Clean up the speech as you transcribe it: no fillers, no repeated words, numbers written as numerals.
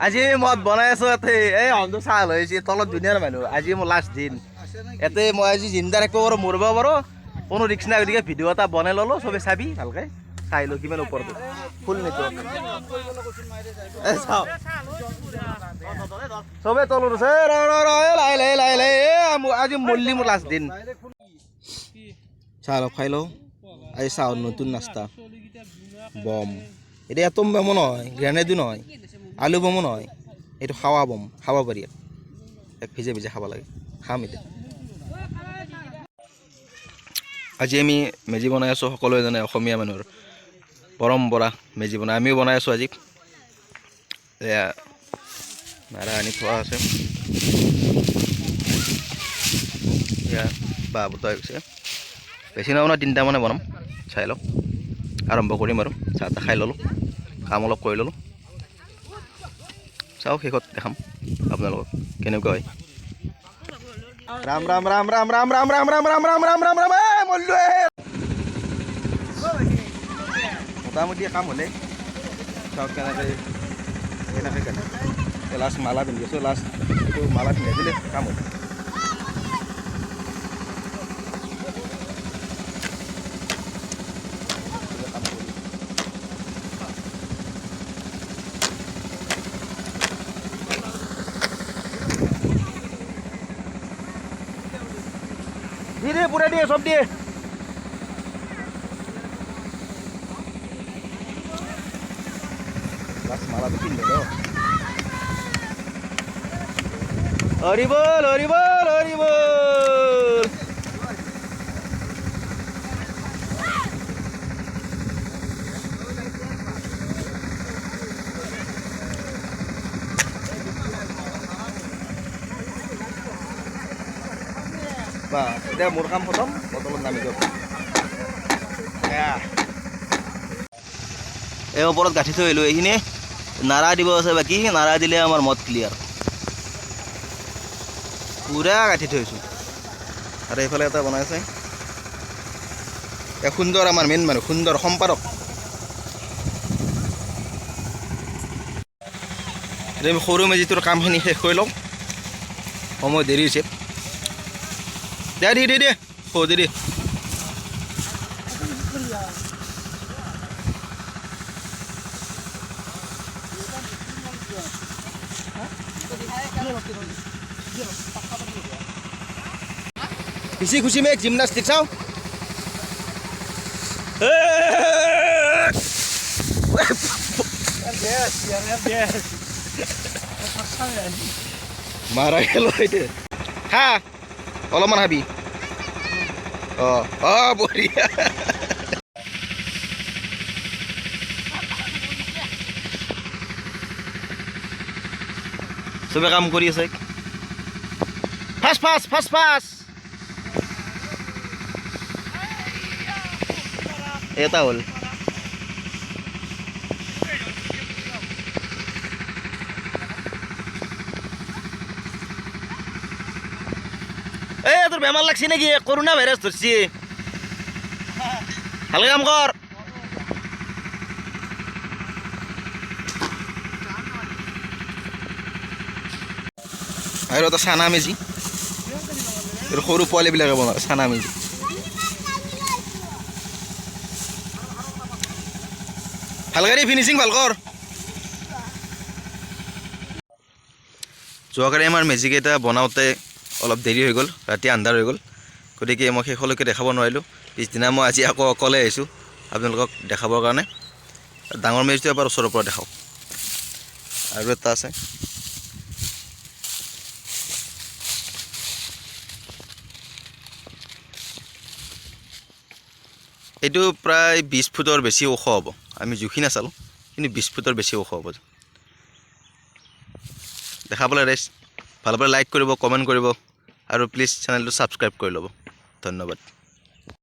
আজি মই বনাই আছো ইয়াতে এই অন্ধ চাহ লৈছে তলত দুনিয়াৰ মানুহ আজি মোৰ লাষ্ট দিন ইয়াতে মই আজি জিন্দা ৰাখিব পাৰোঁ মৰিব পাৰোঁ কোনো ৰিক্স নাই গতিকে ভিডিঅ' এটা বনাই ল'লোঁ চবে চাবি ভালকৈ চাই লো কিমান ওপৰত ফুল নেটৱৰ্ক চবে তলত আছে আজি মল্লি মোৰ লাষ্ট দিন চাহ অলপ খাই লওঁ আজি চাহৰ নতুন নাস্তা বম এতিয়া এটম বমো নহয় গ্ৰেনেডো নহয় আলু বমো নহয় এইটো খাৱা বম খাব পাৰি এক ভিজে ভিজে খাব লাগে খাম এতিয়া আজি আমি মেজি বনাই আছোঁ সকলোৱে জানে অসমীয়া মানুহৰ পৰম্পৰা মেজি বনাই আমিও বনাই আছোঁ আজি এয়া নাৰা আনি থোৱা আছে এয়া বাঁহ বুটা হৈ গৈছে বেছি নহয় 3টামানে বনাম চাই লওঁ আৰম্ভ কৰিম আৰু চাহ তাহ খাই ল'লোঁ কাম অলপ কৰি ল'লোঁ চাওঁ শেষত দেখাম আপোনালোকক কেনেকুৱা হয় ৰাম ৰাম ৰাম ৰাম ৰাম ৰাম ৰাম ৰাম ৰাম ৰাম ৰাম ৰাম ৰাম মল্লু মোটামুটি কাম হ'লে চাওক কেনেকৈ লাষ্ট মালা পিন্ধি আছোঁ লাষ্ট মালা পিন্ধাই দিলে কাম হ'ল দিয়ে পুরা দিয়ে সব দিয়ে মালা তো কিনবে তো হরি বল হরি বল হরি বল এতিয়া মোৰ কাম খতম বটলত নামি দিয়ক এই ওপৰত গাঁঠি থৈ আহিলোঁ এইখিনি নাৰা দিব আছে বাকী নাৰা দিলে আমাৰ মত ক্লিয়াৰ পুৰা গাঁঠি থৈছোঁ আৰু এইফালে এটা বনাই আছে সুন্দৰ আমাৰ মেইন মানুহ সুন্দৰ সম্পাদক সৰু মেজিটোৰ কামখিনি শেষ কৰি লওঁ সময় দেৰি হৈছে দে हो दे खुशी खुशी में एक जिम्नास्टिक आओ मारा गेलो हा अलमान हाबी बढिया চবে কাম কৰি আছে ফাষ্ট ফাষ্ট ফাষ্ট ফাষ্ট এটা হ'ল তোৰ বেমাৰ লাগছে নাকি কৰোনা ভাইৰাস ধৰছি ভালো কাম কৰ আৰু এটা চানা মেজি সৰু পোৱালিবিলাকে বনায় চানা মেজি ভালকৈ ফিনিচিং ভাল কৰ যোৱাকালি আমাৰ মেজিকেইটা বনাওঁতে অলপ দেৰি হৈ গ'ল ৰাতি আন্ধাৰ হৈ গ'ল গতিকে মই শেষলৈকে দেখাব নোৱাৰিলোঁ পিছদিনা মই আজি আকৌ অকলে আহিছোঁ আপোনালোকক দেখাবৰ কাৰণে ডাঙৰ মেজিটো এবাৰ ওচৰৰ পৰা দেখাওঁ আৰু এটা আছে এইটো প্ৰায় 20 ফুটৰ বেছি ওখ হ'ব আমি জুখি নাচালোঁ কিন্তু 20 ফুটৰ বেছি ওখ হ'ব দেখাবলৈ ৰাইজ ভাল পালে লাইক কৰিব কমেণ্ট কৰিব আৰু প্লিজ চেনেলটো ছাবস্ক্ৰাইব কৰি ল'ব ধন্যবাদ